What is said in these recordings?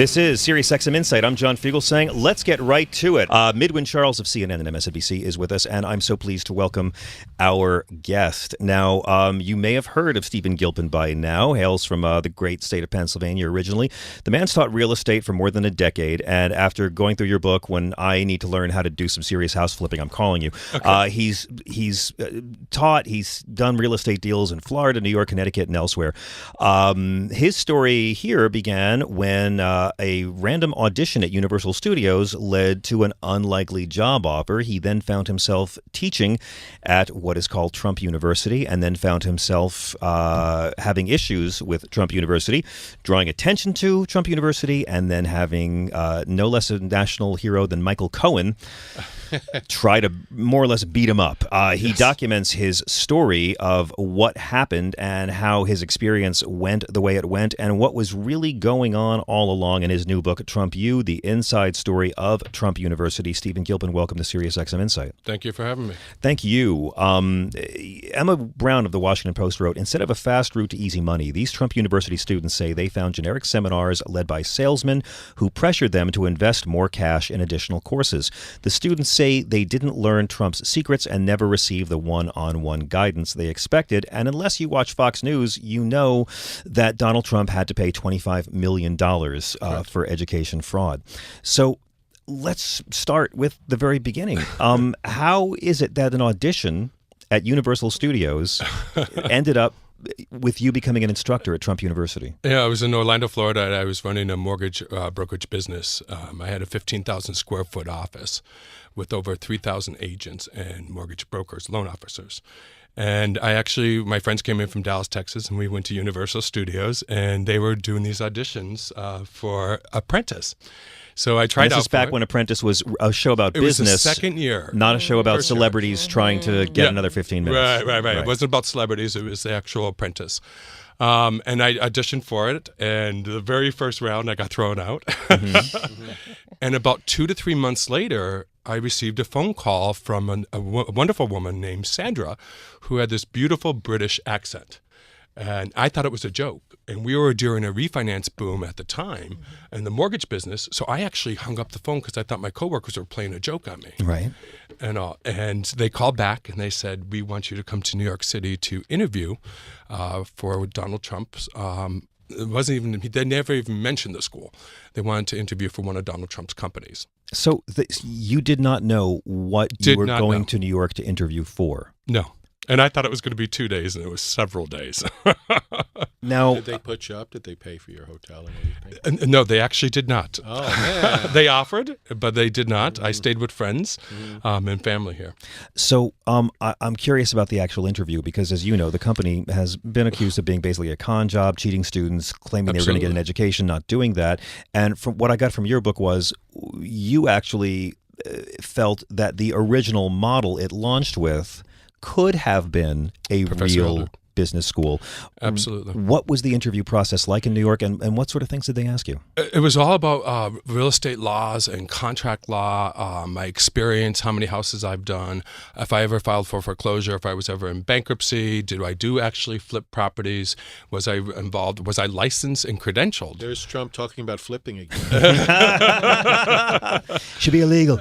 This is SiriusXM Insight. I'm John Fugelsang. Let's get right to it. Midwin Charles of CNN and MSNBC is with us, and I'm so pleased to welcome our guest. Now, you may have heard of Stephen Gilpin by now. Hails from the great state of Pennsylvania originally. The man's taught real estate for more than a decade, and after going through your book, when I need to learn how to do some serious house flipping, I'm calling you. Okay. He's done real estate deals in Florida, New York, Connecticut, and elsewhere. His story here began when a random audition at Universal Studios led to an unlikely job offer. He then found himself teaching at what is called Trump University, and then found himself having issues with Trump University, drawing attention to Trump University, and then having no less a national hero than Michael Cohen try to more or less beat him up. He documents his story of what happened and how his experience went the way it went and what was really going on all along in his new book, Trump U, The Inside Story of Trump University. Stephen Gilpin, welcome to SiriusXM Insight. Thank you for having me. Thank you. Emma Brown of the Washington Post wrote, instead of a fast route to easy money, these Trump University students say they found generic seminars led by salesmen who pressured them to invest more cash in additional courses. The students say they didn't learn Trump's secrets and never received the one-on-one guidance they expected. And unless you watch Fox News, you know that Donald Trump had to pay $25 million for education fraud. So let's start with the very beginning. How is it that an audition at Universal Studios ended up with you becoming an instructor at Trump University? Yeah, I was in Orlando, Florida, and I was running a mortgage brokerage business. I had a 15,000 square foot office with over 3,000 agents and mortgage brokers, loan officers. And my friends came in from Dallas, Texas, and we went to Universal Studios, and they were doing these auditions for Apprentice. So I tried out. This is back when Apprentice was a show about business. It was the second year. Not a show about celebrities trying to get another 15 minutes. Right. It wasn't about celebrities. It was the actual Apprentice. And I auditioned for it, and the very first round I got thrown out. And about 2 to 3 months later, I received a phone call from a wonderful woman named Sandra, who had this beautiful British accent. And I thought it was a joke. And we were during a refinance boom at the time in the mortgage business. So I actually hung up the phone because I thought my coworkers were playing a joke on me. Right. And they called back and they said, we want you to come to New York City to interview for Donald Trump's. It wasn't even, they never even mentioned the school. They wanted to interview for one of Donald Trump's companies. So you did not know what you were going to New York to interview for? No. And I thought it was going to be 2 days, and it was several days. Now, did they put you up? Did they pay for your hotel and everything? No, they actually did not. Oh, man. They offered, but they did not. I stayed with friends and family here. So I'm curious about the actual interview because, as you know, the company has been accused of being basically a con job, cheating students, claiming they were going to get an education, not doing that. And from what I got from your book was you actually felt that the original model it launched with could have been a real business school. Absolutely. What was the interview process like in New York, and what sort of things did they ask you? It was all about real estate laws and contract law, my experience, how many houses I've done, if I ever filed for foreclosure, if I was ever in bankruptcy, did I actually flip properties, was I involved, was I licensed and credentialed? There's Trump talking about flipping again. Should be illegal.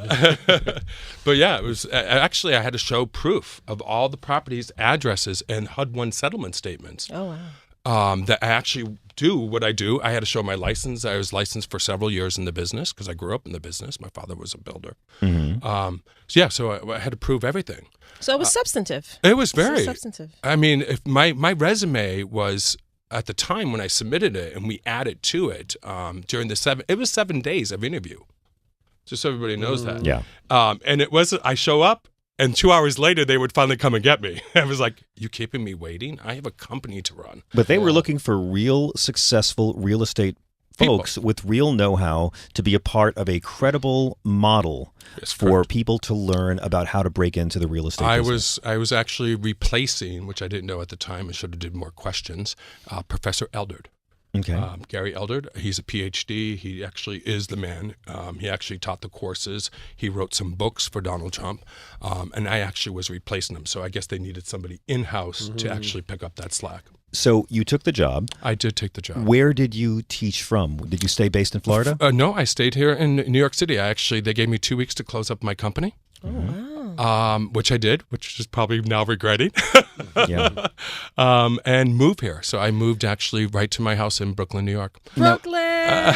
But yeah, it was actually I had to show proof of all the properties, addresses, and HUD-1 settlement statements. Oh, wow. That I actually do what I do. I had to show my license. I was licensed for several years in the business because I grew up in the business. My father was a builder. So I had to prove everything. So it was substantive. It was very substantive. I mean, if my resume was at the time when I submitted it and we added to it during it was 7 days of interview. Just so everybody knows that. Yeah. And it was, I show up, and 2 hours later, they would finally come and get me. I was like, you keeping me waiting? I have a company to run. But they were looking for real, successful real estate folks with real know-how to be a part of a credible model for people to learn about how to break into the real estate business. I was actually replacing, which I didn't know at the time, I should have did more questions, Professor Eldred. Okay. Gary Eldred, he's a PhD. He actually is the man. He actually taught the courses. He wrote some books for Donald Trump, and I actually was replacing him. So I guess they needed somebody in-house to actually pick up that slack. So you took the job. I did take the job. Where did you teach from? Did you stay based in Florida? No, I stayed here in New York City. They gave me 2 weeks to close up my company. Oh, wow. Which I did, which is probably now regretting. Yeah. And move here. So I moved actually right to my house in Brooklyn, New York. Brooklyn!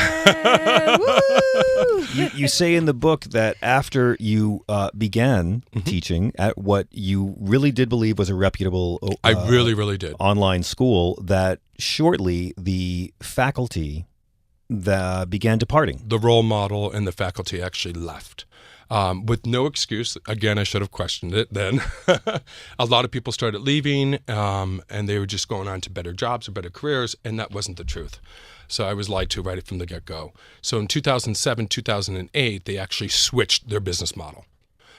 Woo! You say in the book that after you began teaching at what you really did believe was a reputable I really, really did. online school, that shortly the faculty began departing. The role model and the faculty actually left. With no excuse. Again, I should have questioned it then. A lot of people started leaving, and they were just going on to better jobs or better careers, and that wasn't the truth. So I was lied to right from the get-go. So in 2007, 2008, they actually switched their business model.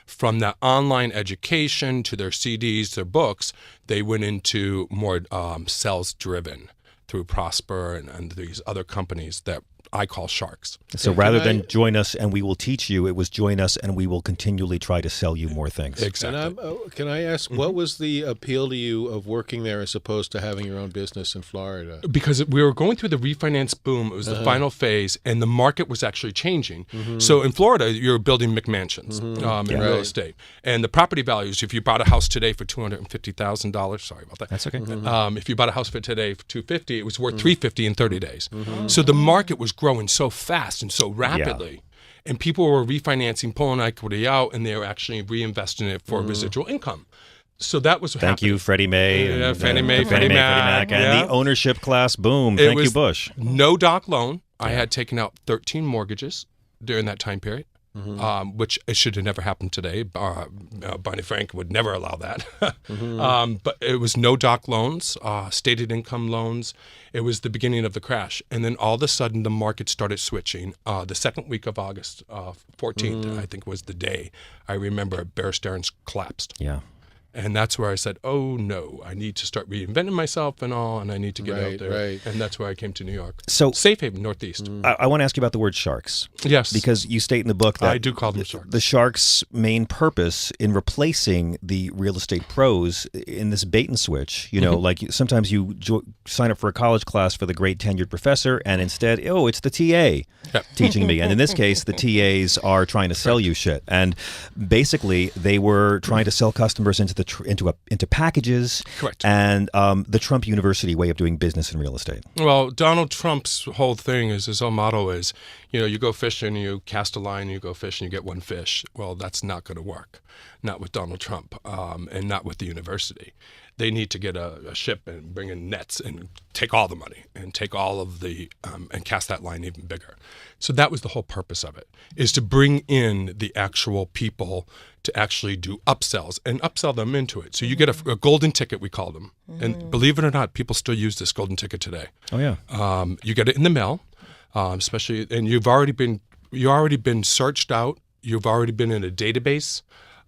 From that online education to their CDs, their books, they went into more sales-driven through Prosper and these other companies that I call sharks. So rather than join us and we will teach you, it was join us and we will continually try to sell you more things. Exactly. And can I ask, what was the appeal to you of working there as opposed to having your own business in Florida? Because we were going through the refinance boom. It was the final phase, and the market was actually changing. So in Florida, you're building McMansions in real estate. And the property values, if you bought a house today for $250,000, sorry about that. That's okay. If you bought a house for today for $250,000, it was worth $350,000 in 30 days. So the market was growing so fast and so rapidly. And people were refinancing, pulling equity out, and they were actually reinvesting it for residual income. So that was Thank you, Freddie Mae. Yeah, And, Fannie Mae, Freddie Mac. And the ownership class, boom. Thank you, Bush. No doc loan. I had taken out 13 mortgages during that time period. Which it should have never happened today. Barney Frank would never allow that. But it was no doc loans, stated income loans. It was the beginning of the crash. And then all of a sudden, the market started switching. The second week of August 14th, I think was the day. I remember Bear Stearns collapsed. Yeah. And that's where I said, oh, no, I need to start reinventing myself and all, and I need to get out there. Right. And that's where I came to New York. So Safe Haven, Northeast. I want to ask you about the word sharks. Yes. Because you state in the book that I do call them sharks. The sharks' main purpose in replacing the real estate pros in this bait and switch, you know, like sometimes you sign up for a college class for the great tenured professor, and instead, it's the TA teaching me. And in this case, the TAs are trying to sell you shit. And basically, they were trying to sell customers into packages. Correct. And the Trump University way of doing business in real estate. Well, Donald Trump's whole thing is, his whole motto is, you go fishing, you cast a line, you go fish, and you get one fish. Well, that's not going to work. Not with Donald Trump, and not with the university. They need to get a ship and bring in nets and take all the money and take all of the and cast that line even bigger. So that was the whole purpose of it, is to bring in the actual people to actually do upsells and upsell them into it. So you get a golden ticket, we call them. And believe it or not, people still use this golden ticket today. Oh, yeah. You get it in the mail, especially, and you've already been searched out. You've already been in a database.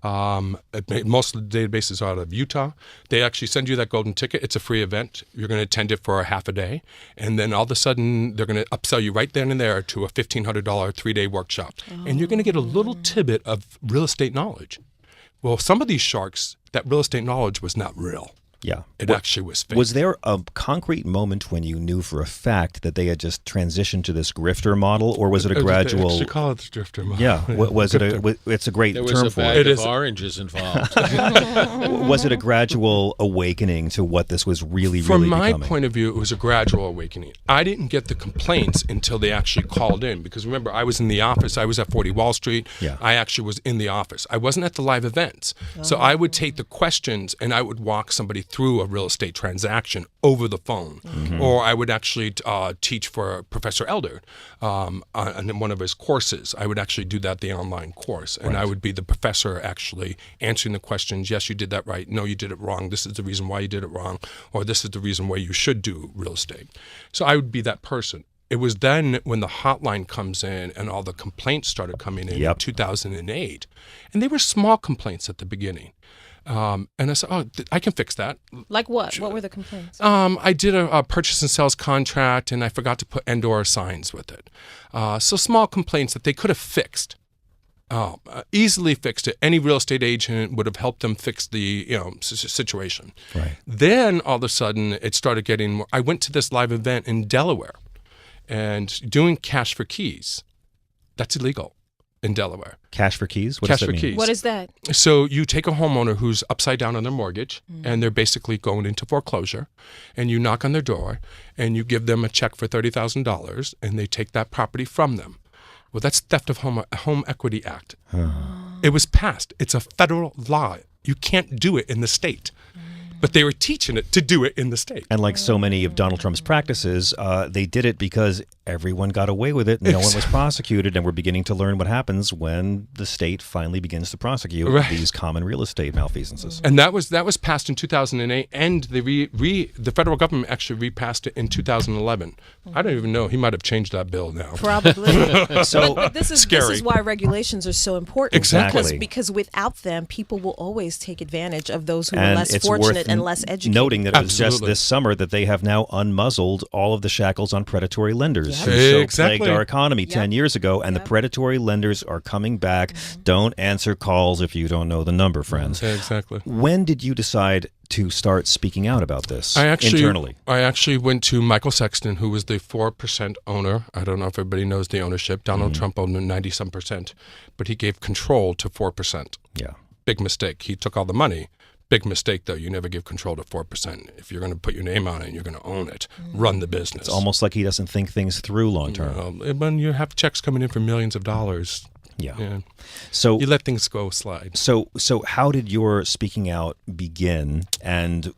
Most of the databases are out of Utah. They actually send you that golden ticket. It's a free event. You're going to attend it for a half a day. And then all of a sudden, they're going to upsell you right then and there to a $1,500 3-day workshop. And you're going to get a little tidbit of real estate knowledge. Well, some of these sharks, that real estate knowledge was not real. Yeah. It actually was fake. Was there a concrete moment when you knew for a fact that they had just transitioned to this grifter model, or was it a gradual? They actually call it the drifter model. Yeah. Was it it's a great There term was a for bag it. of oranges involved. Was it a gradual awakening to what this was really From my becoming? point of view, it was a gradual awakening. I didn't get the complaints until they actually called in, because remember, I was in the office. I was at 40 Wall Street. Yeah. I actually was in the office. I wasn't at the live events. So I would take the questions and I would walk somebody through a real estate transaction over the phone. Or I would actually teach for Professor Elder on one of his courses. I would actually do that, the online course. And I would be the professor actually answering the questions. Yes, you did that right. No, you did it wrong. This is the reason why you did it wrong. Or this is the reason why you should do real estate. So I would be that person. It was then when the hotline comes in and all the complaints started coming in 2008. And they were small complaints at the beginning. And I said, I can fix that. Like what? What were the complaints? I did a purchase and sales contract, and I forgot to put and/or signs with it. So small complaints that they could have fixed. easily fixed it. Any real estate agent would have helped them fix the situation. Right. Then all of a sudden it started getting more. I went to this live event in Delaware and doing cash for keys. That's illegal in Delaware. Cash for keys? What Cash does that for mean? keys. What is that? So you take a homeowner who's upside down on their mortgage and they're basically going into foreclosure, and you knock on their door and you give them a check for $30,000 and they take that property from them. Well, that's theft of Home Equity Act. It was passed. It's a federal law. You can't do it in the state. But they were teaching it to do it in the state. And like so many of Donald Trump's practices, they did it because everyone got away with it. No one was prosecuted, and we're beginning to learn what happens when the state finally begins to prosecute these common real estate malfeasances. And that was passed in 2008, and the federal government actually repassed it in 2011. I don't even know. He might have changed that bill now. Probably. So but this is scary. why regulations are so important. Exactly. Because without them, people will always take advantage of those who are and less it's fortunate worth and less educated. noting that it was just Absolutely. this summer that they have now unmuzzled all of the shackles on predatory lenders who Yeah. so Exactly. plagued our economy 10 years ago, and the Yep. predatory lenders are coming back. Don't answer calls if you don't know the number, friends. Yeah, exactly. When did you decide to start speaking out about this I internally? actually went to Michael Sexton, who was the 4% owner. I don't know if everybody knows the ownership. Donald Trump owned 90-some percent, but he gave control to 4%. Yeah. Big mistake. He took all the money. Big mistake, though. You never give control to 4%. If you're going to put your name on it, you're going to own it. Run the business. It's almost like he doesn't think things through long term. When you have checks coming in for millions of dollars, Yeah. So you let things go slide. So how did your speaking out begin? And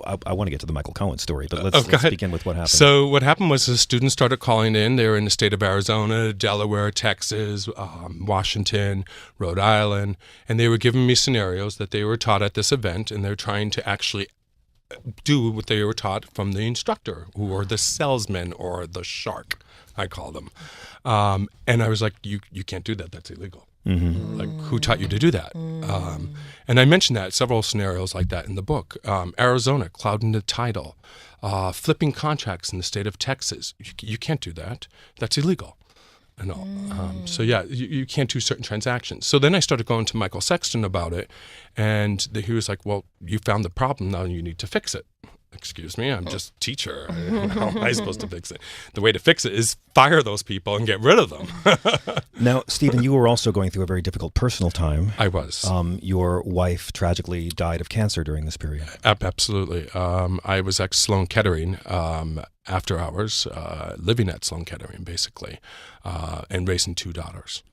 I want to get to the Michael Cohen story, but let's ahead. begin with what happened. So what happened was the students started calling in. They were in the state of Arizona, Delaware, Texas, Washington, Rhode Island, and they were giving me scenarios that they were taught at this event, and they're trying to actually do what they were taught from the instructor, who are the salesman or the shark, I call them. And I was like, you can't do that. That's illegal. Like, who taught you to do that? And I mentioned that, several scenarios like that in the book. Arizona, clouding the title, flipping contracts in the state of Texas. You can't do that. That's illegal. And all. So yeah, you can't do certain transactions. So then I started going to Michael Sexton about it, and he was like, well, you found the problem, now you need to fix it. Excuse me, I'm just a teacher. How am I supposed to fix it? The way to fix it is fire those people and get rid of them. Now, Stephen, you were also going through a very difficult personal time. I was. Your wife tragically died of cancer during this period. Absolutely. I was at Sloan Kettering after hours, living at Sloan Kettering, basically, and raising 2 daughters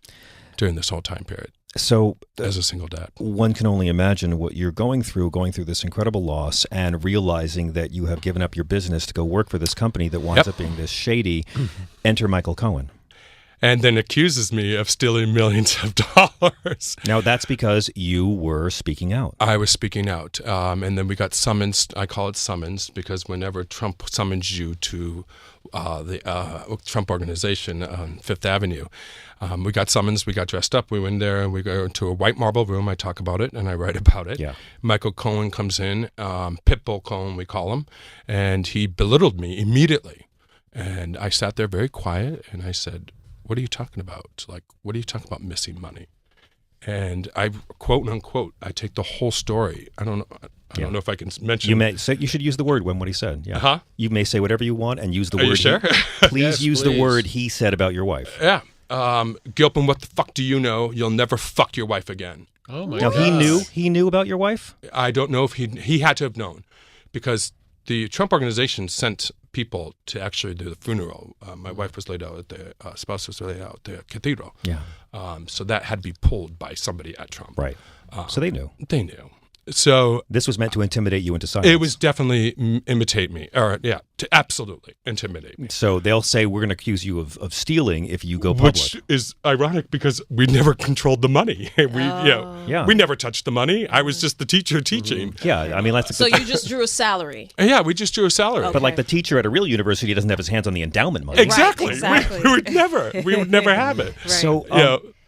during this whole time period. So As a single dad. one can only imagine what you're going through this incredible loss and realizing that you have given up your business to go work for this company that winds up being this shady. Enter Michael Cohen. And then accuses me of stealing millions of dollars. Now, that's because you were speaking out. I was speaking out. And then we got summons. I call it summons because whenever Trump summons you to the Trump organization on Fifth Avenue, we got summons. We got dressed up. We went there and we go to a white marble room. I talk about it and I write about it. Yeah. Michael Cohen comes in, Pitbull Cohen, we call him, and he belittled me immediately. And I sat there very quiet and I said, what are you talking about? Like, what are you talking about missing money? And I, quote unquote, I take the whole story. I don't know if I can mention. You may say, you should use the word when what he said. Yeah. Huh? You may say whatever you want and use the Are word. you sure? Please Yes, use the please. word he said about your wife. Yeah. Gilpin, what the fuck do you know? You'll never fuck your wife again. Oh my Now God. he knew about your wife. I don't know if he had to have known, because the Trump organization sent people to actually do the funeral. My wife was laid out at the spouse was laid out at the cathedral. Yeah. So that had to be pulled by somebody at Trump. Right. So they knew. They knew. So This was meant to intimidate you into silence. it was definitely imitate me, or to absolutely intimidate me. So they'll say we're going to accuse you of stealing if you go public. Which is ironic because we never controlled the money. Yeah. We never touched the money. I was just the teacher teaching. Yeah, I mean that's. So you just drew a salary. Yeah, we just drew a salary. Okay. But like the teacher at a real university doesn't have his hands on the endowment money. Exactly. exactly. We would never have it. Right. So,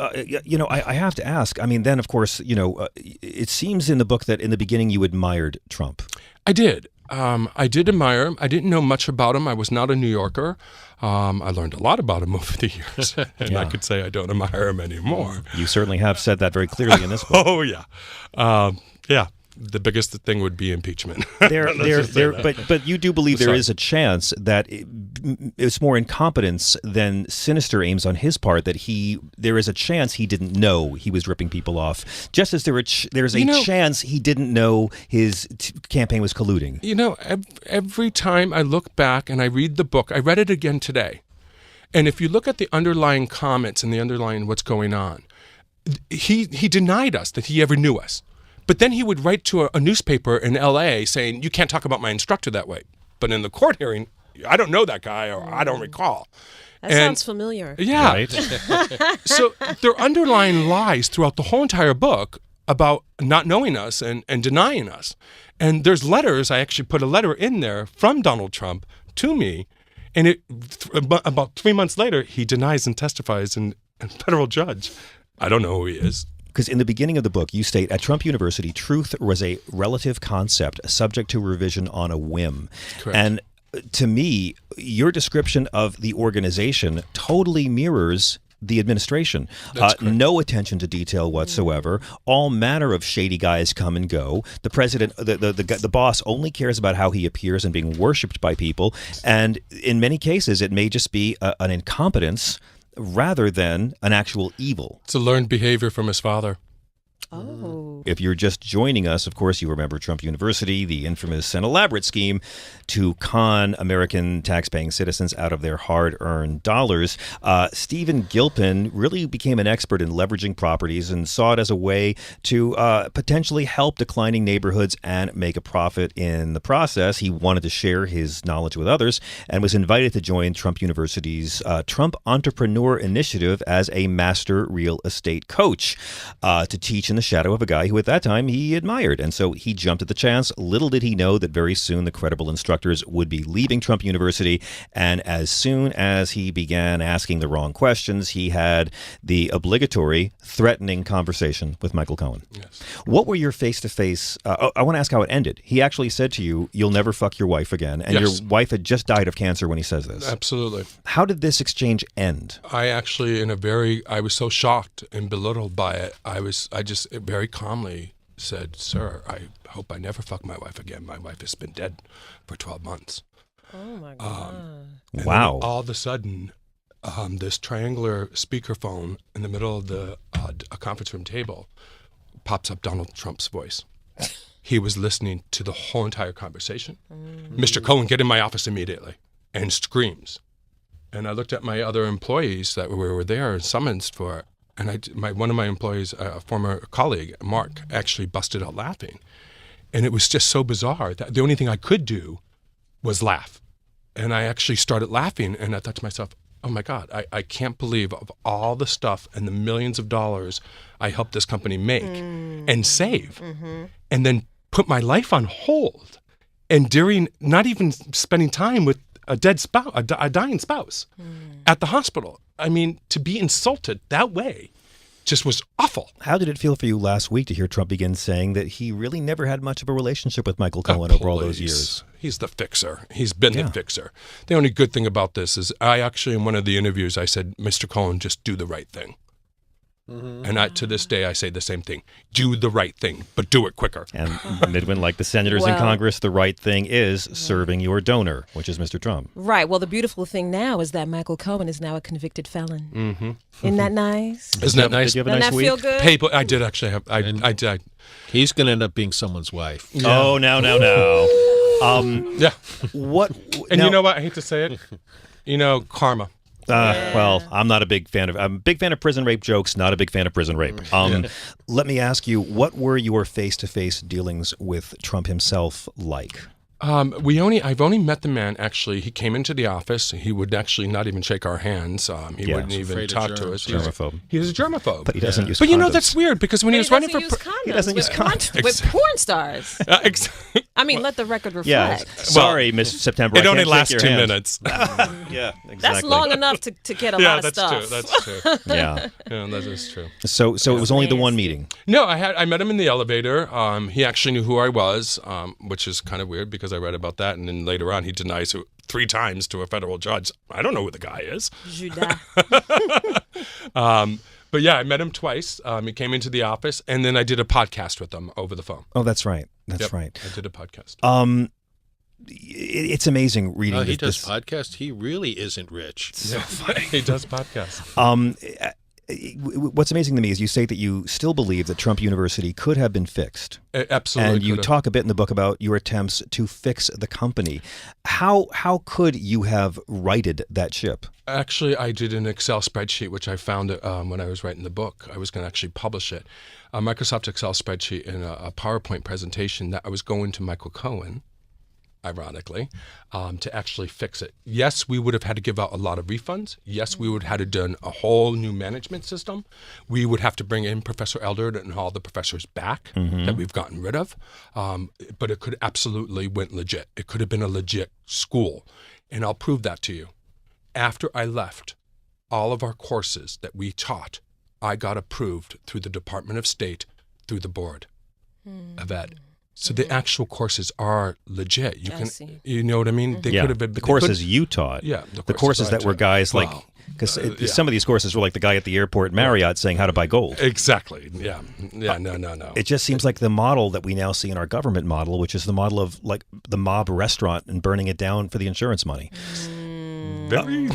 I have to ask. I mean, then of course, it seems in the book that in the beginning you admired Trump. I did. I did admire him. I didn't know much about him. I was not a New Yorker. I learned a lot about him over the years, and I could say I don't admire him anymore. You certainly have said that very clearly in this book. Oh, yeah. Yeah. The biggest thing would be impeachment. But you do believe there is a chance that it's more incompetence than sinister aims on his part, that there is a chance he didn't know he was ripping people off, just as there's a chance he didn't know his campaign was colluding. You know, every time I look back and I read the book, I read it again today, and if you look at the underlying comments and the underlying what's going on, he denied us that he ever knew us. But then he would write to a newspaper in L.A. saying, you can't talk about my instructor that way. But in the court hearing, I don't know that guy, or I don't recall. That sounds familiar. Yeah. Right? So there are underlying lies throughout the whole entire book about not knowing us and denying us. And there's letters, I actually put a letter in there from Donald Trump to me, and about 3 months later, he denies and testifies in federal judge. I don't know who he is. Because in the beginning of the book, you state, at Trump University, truth was a relative concept subject to revision on a whim. Correct. And to me, your description of the organization totally mirrors the administration. No attention to detail whatsoever. All manner of shady guys come and go. The president, the boss, only cares about how he appears and being worshipped by people. And in many cases, it may just be an incompetence rather than an actual evil. It's a learned behavior from his father. Oh. If you're just joining us, of course, you remember Trump University, the infamous and elaborate scheme to con American taxpaying citizens out of their hard-earned dollars. Stephen Gilpin really became an expert in leveraging properties and saw it as a way to potentially help declining neighborhoods and make a profit in the process. He wanted to share his knowledge with others and was invited to join Trump University's Trump Entrepreneur Initiative as a master real estate coach to teach in the shadow of a guy who at that time he admired. And so he jumped at the chance. Little did he know that very soon the credible instructors would be leaving Trump University. And as soon as he began asking the wrong questions, he had the obligatory threatening conversation with Michael Cohen. Yes. What were your face-to-face... I want to ask how it ended. He actually said to you, you'll never fuck your wife again. And Yes. your wife had just died of cancer when he says this. Absolutely. How did this exchange end? I actually, I was so shocked and belittled by it. I just very calmly said, "Sir, I hope I never fuck my wife again. My wife has been dead for 12 months." Oh my God. And Wow. then all of a sudden, this triangular speakerphone in the middle of a conference room table pops up Donald Trump's voice. He was listening to the whole entire conversation. Mr. Cohen, get in my office immediately, and screams. And I looked at my other employees that were there and summoned for it. And one of my employees, a former colleague, Mark, actually busted out laughing. And it was just so bizarre that the only thing I could do was laugh. And I actually started laughing, and I thought to myself, oh my God, I can't believe of all the stuff and the millions of dollars I helped this company make and save, and then put my life on hold. And during not even spending time with a dead spouse, a dying spouse at the hospital. I mean, to be insulted that way just was awful. How did it feel for you last week to hear Trump begin saying that he really never had much of a relationship with Michael Cohen over all those years? He's the fixer. He's been the fixer. The only good thing about this is I actually, in one of the interviews, I said, Mr. Cohen, just do the right thing. And to this day, I say the same thing. Do the right thing, but do it quicker. And Midwin, like the senators in Congress, the right thing is serving your donor, which is Mr. Trump. Right. Well, the beautiful thing now is that Michael Cohen is now a convicted felon. Isn't that nice? Isn't that nice? Did you have a Doesn't nice that week? feel good? People, I did actually have. I did. He's going to end up being someone's wife. Oh, no. Yeah. What? And now- you know what? I hate to say it. You know, karma. Well, I'm not a big fan of. I'm a big fan of prison rape jokes. Not a big fan of prison rape. Let me ask you, what were your face-to-face dealings with Trump himself like? I've only met the man, actually. He came into the office. He would actually not even shake our hands. He wouldn't even afraid of talk to germs. us. Germaphobe. He was a germaphobe. But he doesn't use. But you know, condoms. that's weird because when he was running for use condoms he doesn't use with condoms. with porn stars. I mean, let the record Yeah. reflect. Sorry, Miss September. It I only can't shake lasts your 2 hand. minutes. Yeah, exactly. That's long enough to get a Yeah, lot of that's stuff. true. That's true. Yeah. Yeah, that is true. So it was only the one nasty. meeting. No, I met him in the elevator. He actually knew who I was, which is kind of weird because I read about that, and then later on he denies it 3 times to a federal judge. I don't know who the guy is. Judas. But yeah, I met him twice. He came into the office, and then I did a podcast with him over the phone. Oh, that's right. That's Yep, right. I did a podcast. It's amazing reading He does this. podcasts. He really isn't rich. So funny. He does podcasts. What's amazing to me is you say that you still believe that Trump University could have been fixed. Absolutely. And you could've. talk a bit in the book about your attempts to fix the company. How could you have righted that ship? Actually, I did an Excel spreadsheet, which I found when I was writing the book. I was going to actually publish it. A Microsoft Excel spreadsheet in a PowerPoint presentation that I was going to Michael Cohen, ironically, to actually fix it. Yes, we would have had to give out a lot of refunds. Yes, we would have had to done a whole new management system. We would have to bring in Professor Elder and all the professors back that we've gotten rid of. But it could absolutely went legit. It could have been a legit school. And I'll prove that to you. After I left, all of our courses that we taught, I got approved through the Department of State, through the Board of Ed. So the actual courses are legit. See. You know what I mean? They Yeah, could have been the courses you taught. Yeah, the courses that were guys like, because some of these courses were like the guy at the airport Marriott saying how to buy gold. Exactly. Yeah. No. It just seems like the model that we now see in our government model, which is the model of like the mob restaurant and burning it down for the insurance money. Very,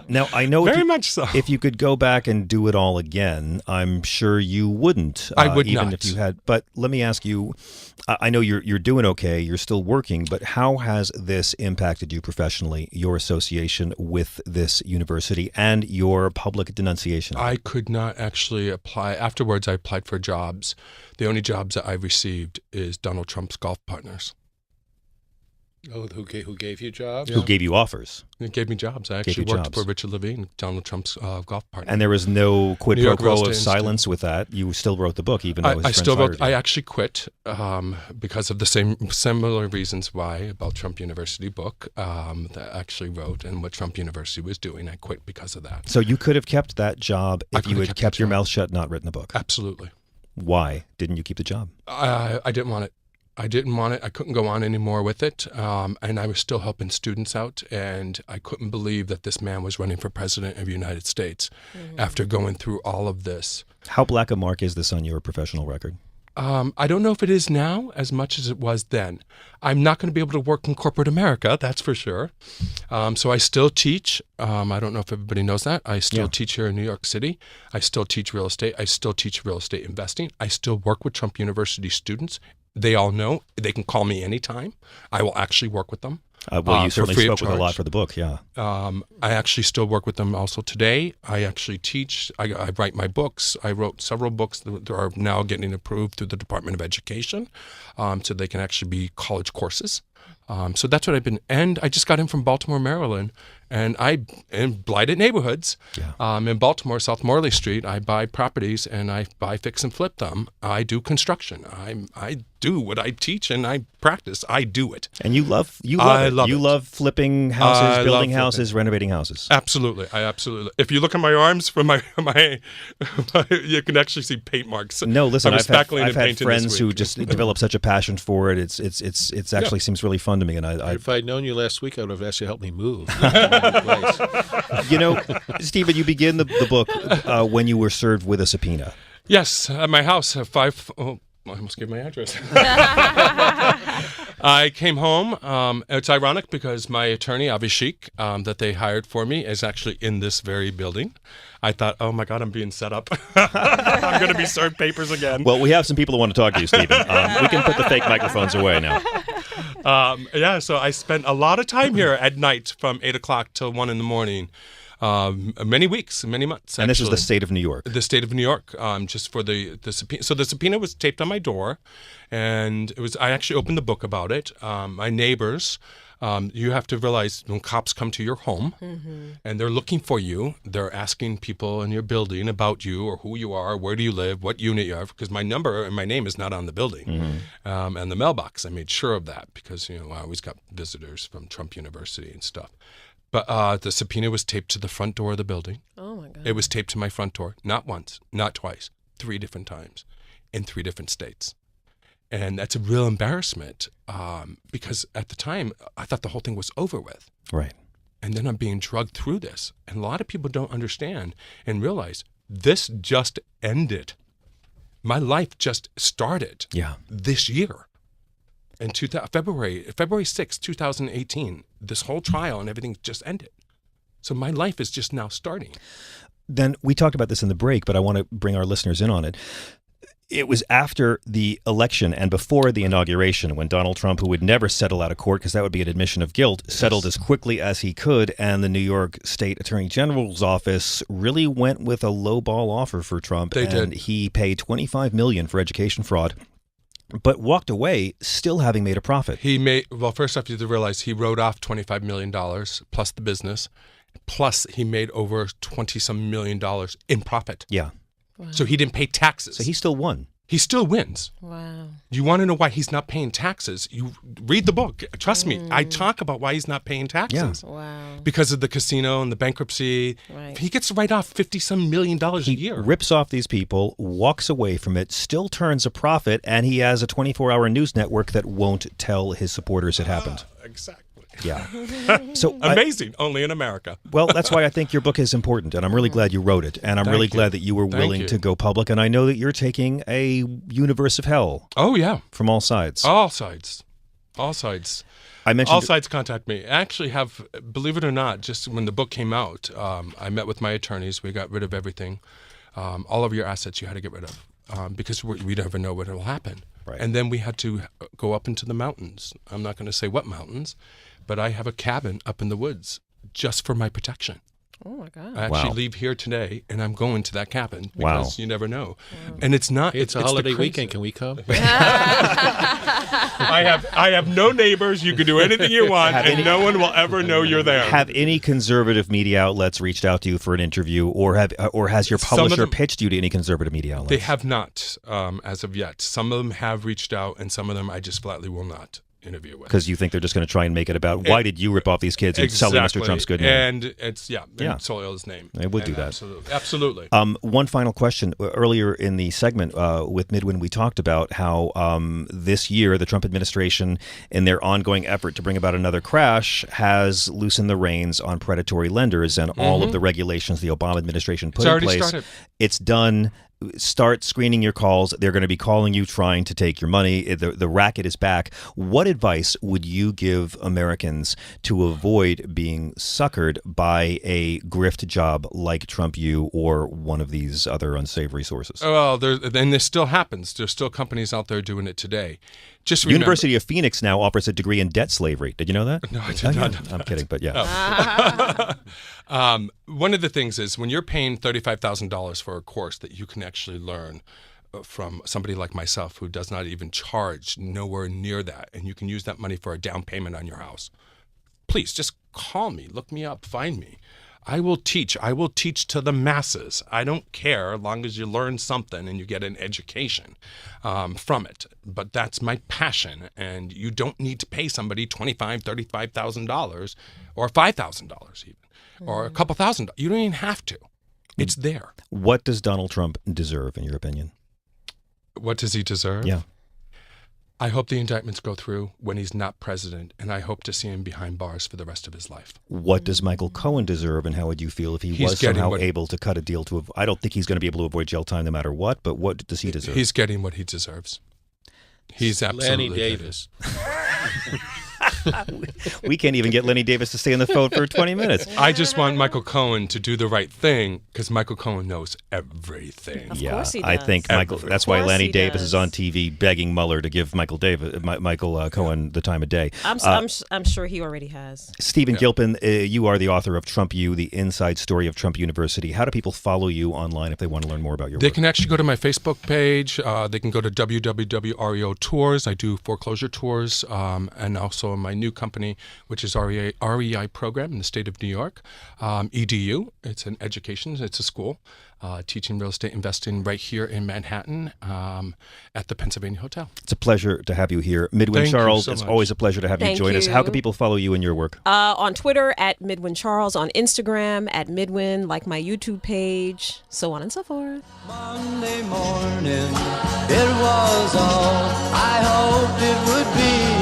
Now, I know very much so. if you could go back and do it all again, I'm sure you wouldn't. I would even not. if you had. But let me ask you, I know you're doing okay, you're still working, but how has this impacted you professionally, your association with this university and your public denunciation? I could not actually apply. Afterwards, I applied for jobs. The only jobs that I received is Donald Trump's golf partners. Oh, who gave you jobs? Who gave you offers? It gave me jobs. I Gave actually you worked jobs. for Richard Levine, Donald Trump's golf partner. And there was no quid New pro York Real quo of Estate silence with that. You still wrote the book, even though his I friends still fired wrote. you. I actually quit because of the similar reasons why about Trump University book that I actually wrote and what Trump University was doing. I quit because of that. So you could have kept that job I if you could have had kept kept that your job. mouth shut, not written the book. Absolutely. Why didn't you keep the job? I didn't want it. I didn't want it. I couldn't go on anymore with it. And I was still helping students out. And I couldn't believe that this man was running for president of the United States after going through all of this. How black a mark is this on your professional record? I don't know if it is now as much as it was then. I'm not going to be able to work in corporate America, that's for sure. So I still teach. I don't know if everybody knows that. I still teach here in New York City. I still teach real estate. I still teach real estate investing. I still work with Trump University students. They all know. They can call me anytime. I will actually work with them. Well, you for certainly free of spoke with a lot charge. for the book, yeah. I actually still work with them also today. I actually teach. I write my books. I wrote several books that are now getting approved through the Department of Education, so they can actually be college courses. So that's what I've been. And I just got in from Baltimore, Maryland, and in blighted neighborhoods in Baltimore, South Morley Street. I buy properties and I buy, fix, and flip them. I do construction. I do what I teach and I practice. I do it. And you love it. love You it. love flipping houses, I building love houses, renovating houses. Absolutely, I absolutely. If you look at my arms from my you can actually see paint marks. No, listen, I was I've spackling had and painting friends this who week. just develop such a passion for it. It's actually seems really fun to me, and I If I'd known you last week, I would have asked you to help me move. you know, Stephen, you begin the book when you were served with a subpoena. Yes, at my house, I almost gave my address. I came home. It's ironic because my attorney, Avi Sheik, that they hired for me, is actually in this very building. I thought, oh my God, I'm being set up. I'm going to be served papers again. Well, we have some people who want to talk to you, Stephen. We can put the fake microphones away now. So I spent a lot of time here at night from 8 o'clock till 1 in the morning. Many weeks, many months. And this is actually. the state of New York. The state of New York, just for the subpoena. So the subpoena was taped on my door, and I actually opened the book about it. My neighbors You have to realize when cops come to your home and they're looking for you, they're asking people in your building about you or who you are, where do you live, what unit you are, because my number and my name is not on the building. And the mailbox, I made sure of that because, I always got visitors from Trump University and stuff. But the subpoena was taped to the front door of the building. Oh, my God. It was taped to my front door, not once, not twice, 3 different times in 3 different states. And that's a real embarrassment because at the time, I thought the whole thing was over with. Right. And then I'm being drugged through this. And a lot of people don't understand and realize this just ended. My life just started this year. In February 6, 2018, this whole trial and everything just ended. So my life is just now starting. Then we talked about this in the break, but I want to bring our listeners in on it. It was after the election and before the inauguration when Donald Trump, who would never settle out of court because that would be an admission of guilt, settled as quickly as he could, and the New York State Attorney General's office really went with a lowball offer for Trump. They did. He paid $25 million for education fraud, but walked away still having made a profit. First off, you have to realize he wrote off $25 million plus the business, plus he made over $20-some million in profit. Yeah. Wow. So he didn't pay taxes. So he still won. He still wins. Wow. You want to know why he's not paying taxes? You read the book. Trust me, I talk about why he's not paying taxes. Yeah. Wow. Because of the casino and the bankruptcy. Right. He gets to write off $50-some million a year. Rips off these people, walks away from it, still turns a profit, and he has a 24-hour news network that won't tell his supporters it happened. Exactly. Yeah. So amazing. Only in America. Well, that's why I think your book is important, and I'm really glad you wrote it, and I'm really glad that you were willing to go public, and I know that you're taking a universe of hell. Oh, yeah. From all sides. All sides. All sides. I mentioned all sides contact me. I actually have, believe it or not, just when the book came out, I met with my attorneys. We got rid of everything. All of your assets you had to get rid of because we never know what will happen. Right. And then we had to go up into the mountains. I'm not going to say what mountains, but I have a cabin up in the woods just for my protection. Oh, my God. I actually leave here today, and I'm going to that cabin because you never know. Wow. And it's not. It's a holiday weekend. Can we come? I have no neighbors. You can do anything you want, and no one will ever know you're there. Have any conservative media outlets reached out to you for an interview, or has your publisher pitched you to any conservative media outlets? They have not, as of yet. Some of them have reached out, and some of them I just flatly will not interview with. Because you think they're just going to try and make it about why did you rip off these kids and sell Mr. Trump's good name? And it's, and soil his name. They would do that. Absolutely. One final question. Earlier in the segment with Midwin, we talked about how this year the Trump administration, in their ongoing effort to bring about another crash, has loosened the reins on predatory lenders and all of the regulations the Obama administration put in place. Started. It's done. Start screening your calls. They're going to be calling you trying to take your money. The racket is back. What advice would you give Americans to avoid being suckered by a grift job like Trump U or one of these other unsavory sources? Well, this still happens. There's still companies out there doing it today. Just remember, University of Phoenix now offers a degree in debt slavery. Did you know that? No, I did not. I'm kidding, but yeah. One of the things is when you're paying $35,000 for a course that you can actually learn from somebody like myself who does not even charge nowhere near that, and you can use that money for a down payment on your house, please just call me, look me up, find me. I will teach. I will teach to the masses. I don't care as long as you learn something and you get an education from it. But that's my passion, and you don't need to pay somebody $25,000, $35,000 or $5,000 even, or a couple $1,000. You don't even have to. It's there. What does Donald Trump deserve, in your opinion? What does he deserve? Yeah. I hope the indictments go through when he's not president, and I hope to see him behind bars for the rest of his life. What does Michael Cohen deserve, and how would you feel if he was somehow able to cut a deal to I don't think he's going to be able to avoid jail time no matter what, but what does he deserve? He's getting what he deserves. He's absolutely Lanny Davis. We can't even get Lenny Davis to stay on the phone for 20 minutes. I just want Michael Cohen to do the right thing because Michael Cohen knows everything. Of course he does. I think Michael. That's why Lanny Davis is on TV begging Mueller to give Michael Cohen the time of day. I'm sure he already has. Stephen Gilpin, you are the author of Trump U, the inside story of Trump University. How do people follow you online if they want to learn more about your work? They can actually go to my Facebook page. They can go to www.reo Tours. I do foreclosure tours, and also on my my new company, which is REI program in the state of New York. EDU, it's an education, it's a school teaching real estate investing right here in Manhattan at the Pennsylvania Hotel. It's a pleasure to have you here. Midwin Thank you Charles, so it's much. always a pleasure to have you Thank join us. How you. can people follow you and your work? On Twitter at Midwin Charles, on Instagram at Midwin, like my YouTube page, so on and so forth. Monday morning, it was all I hoped it would be.